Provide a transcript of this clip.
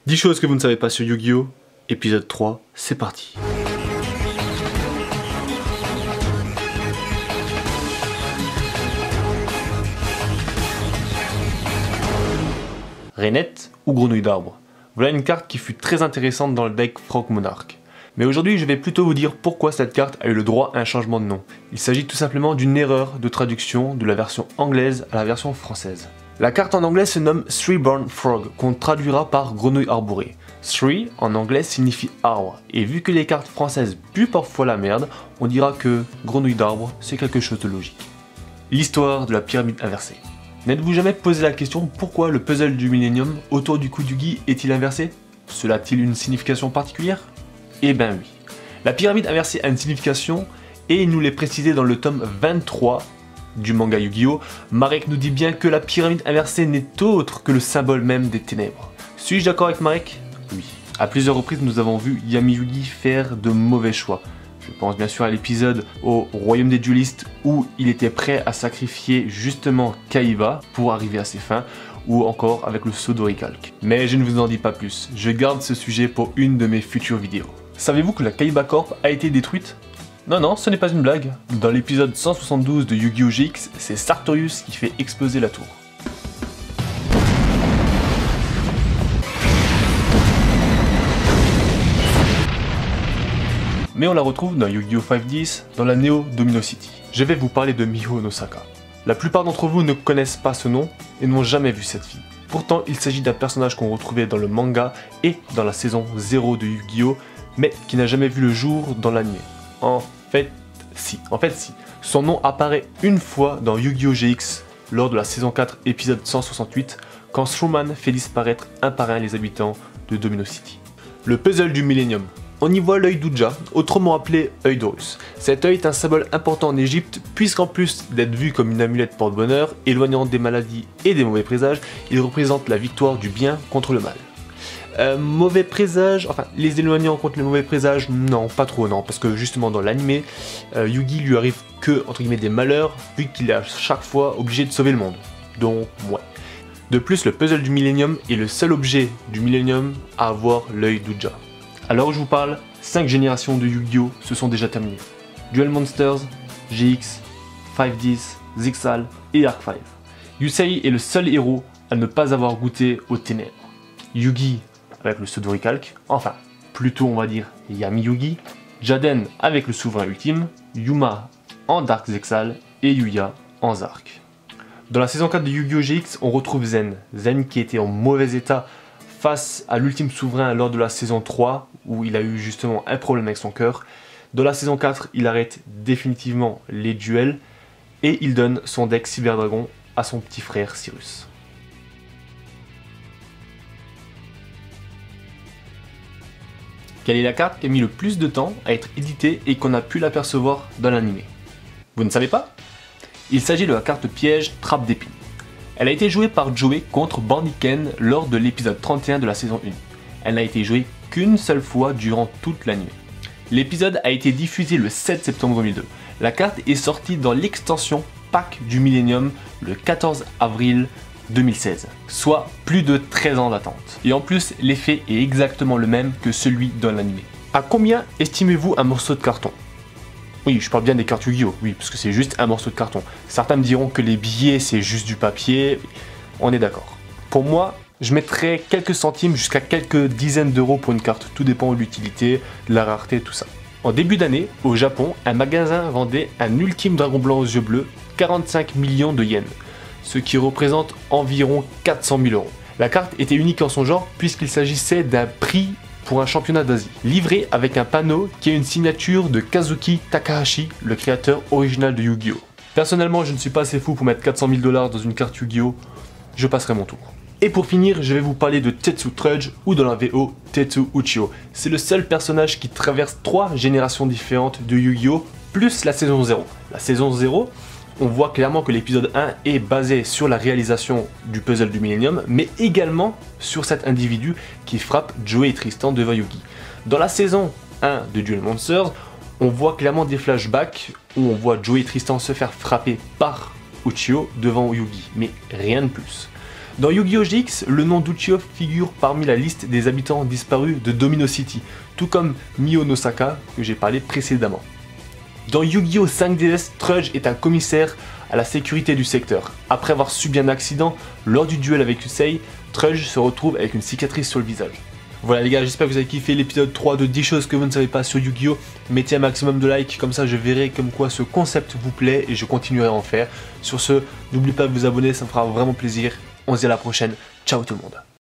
10 choses que vous ne savez pas sur Yu-Gi-Oh! Épisode 3, c'est parti. Rainette ou Grenouille d'arbre. Voilà une carte qui fut très intéressante dans le deck Frog Monarch. Mais aujourd'hui, je vais plutôt vous dire pourquoi cette carte a eu le droit à un changement de nom. Il s'agit tout simplement d'une erreur de traduction de la version anglaise à la version française. La carte en anglais se nomme Threeborn Frog, qu'on traduira par Grenouille arborée. Three en anglais signifie arbre, et vu que les cartes françaises puent parfois la merde, on dira que Grenouille d'arbre c'est quelque chose de logique. L'histoire de la pyramide inversée. N'êtes-vous jamais posé la question pourquoi le puzzle du Millennium autour du Kudugi est-il inversé? Cela a-t-il une signification particulière? Eh ben oui. La pyramide inversée a une signification et il nous l'est précisé dans le tome 23 du manga Yu-Gi-Oh! Marek nous dit bien que la pyramide inversée n'est autre que le symbole même des ténèbres. Suis-je d'accord avec Marek? Oui. À plusieurs reprises nous avons vu Yami Yugi faire de mauvais choix. Je pense bien sûr à l'épisode au Royaume des Duelistes où il était prêt à sacrifier justement Kaiba pour arriver à ses fins, ou encore avec le saut d'Orichalque. Mais je ne vous en dis pas plus, je garde ce sujet pour une de mes futures vidéos. Savez-vous que la Kaiba Corp a été détruite? Non, ce n'est pas une blague. Dans l'épisode 172 de Yu-Gi-Oh! GX, c'est Sartorius qui fait exploser la tour. Mais on la retrouve dans Yu-Gi-Oh! 510, dans la Neo Domino City. Je vais vous parler de Miho Nosaka. La plupart d'entre vous ne connaissent pas ce nom et n'ont jamais vu cette fille. Pourtant, il s'agit d'un personnage qu'on retrouvait dans le manga et dans la saison 0 de Yu-Gi-Oh! Mais qui n'a jamais vu le jour dans l'anime. En fait, si. Son nom apparaît une fois dans Yu-Gi-Oh! GX lors de la saison 4, épisode 168, quand Strowman fait disparaître un par un les habitants de Domino City. Le puzzle du Millennium. On y voit l'œil d'Uja, autrement appelé œil d'Horus. Cet œil est un symbole important en Égypte, puisqu'en plus d'être vu comme une amulette porte-bonheur, éloignant des maladies et des mauvais présages, il représente la victoire du bien contre le mal. Mauvais présages, enfin les éloignant contre les mauvais présages, non, pas trop non, parce que justement dans l'anime, Yugi lui arrive que, entre guillemets, des malheurs, vu qu'il est à chaque fois obligé de sauver le monde. Donc, ouais. De plus, le puzzle du Millennium est le seul objet du Millennium à avoir l'œil d'Uja. Alors où je vous parle, 5 générations de Yu-Gi-Oh! Se sont déjà terminées. Duel Monsters, GX, 510, Zixal et Arc 5. Yusei est le seul héros à ne pas avoir goûté aux ténèbres. Yugi avec le saut d'Orichalque, enfin, plutôt on va dire Yami Yugi, Jaden avec le souverain ultime, Yuma en Dark Zexal et Yuya en Zark. Dans la saison 4 de Yu-Gi-Oh! GX, on retrouve Zen. Zen qui était en mauvais état face à l'ultime souverain lors de la saison 3, où il a eu justement un problème avec son cœur. Dans la saison 4, il arrête définitivement les duels, et il donne son deck Cyberdragon à son petit frère Cyrus. Quelle est la carte qui a mis le plus de temps à être éditée et qu'on a pu l'apercevoir dans l'anime? Vous ne savez pas? Il s'agit de la carte piège Trappe d'épines. Elle a été jouée par Joey contre Bandiken lors de l'épisode 31 de la saison 1. Elle n'a été jouée qu'une seule fois durant toute l'anime. L'épisode a été diffusé le 7 septembre 2002. La carte est sortie dans l'extension Pack du Millennium le 14 avril 2016, soit plus de 13 ans d'attente. Et en plus, l'effet est exactement le même que celui dans l'anime. À combien estimez-vous un morceau de carton? Oui, je parle bien des cartes Yu-Gi-Oh! Oui, parce que c'est juste un morceau de carton. Certains me diront que les billets, c'est juste du papier. On est d'accord. Pour moi, je mettrais quelques centimes jusqu'à quelques dizaines d'euros pour une carte. Tout dépend de l'utilité, de la rareté, tout ça. En début d'année, au Japon, un magasin vendait un ultime dragon blanc aux yeux bleus, 45 millions de yens, ce qui représente environ 400 000 euros. La carte était unique en son genre puisqu'il s'agissait d'un prix pour un championnat d'Asie, livré avec un panneau qui a une signature de Kazuki Takahashi, le créateur original de Yu-Gi-Oh! Personnellement, je ne suis pas assez fou pour mettre 400 000 $ dans une carte Yu-Gi-Oh! Je passerai mon tour. Et pour finir, je vais vous parler de Tetsu Trudge, ou dans la VO, Tetsu Uchiho. C'est le seul personnage qui traverse 3 générations différentes de Yu-Gi-Oh! Plus la saison 0. La saison 0, on voit clairement que l'épisode 1 est basé sur la réalisation du puzzle du Millennium, mais également sur cet individu qui frappe Joey et Tristan devant Yugi. Dans la saison 1 de Duel Monsters, on voit clairement des flashbacks où on voit Joey et Tristan se faire frapper par Uchiho devant Yugi, mais rien de plus. Dans Yu-Gi-Oh! GX, le nom d'Uchiho figure parmi la liste des habitants disparus de Domino City, tout comme Mihonosaka que j'ai parlé précédemment. Dans Yu-Gi-Oh! 5DS, Trudge est un commissaire à la sécurité du secteur. Après avoir subi un accident lors du duel avec Yusei, Trudge se retrouve avec une cicatrice sur le visage. Voilà les gars, j'espère que vous avez kiffé l'épisode 3 de 10 choses que vous ne savez pas sur Yu-Gi-Oh! Mettez un maximum de likes, comme ça je verrai comme quoi ce concept vous plaît et je continuerai à en faire. Sur ce, n'oubliez pas de vous abonner, ça me fera vraiment plaisir. On se dit à la prochaine, ciao tout le monde.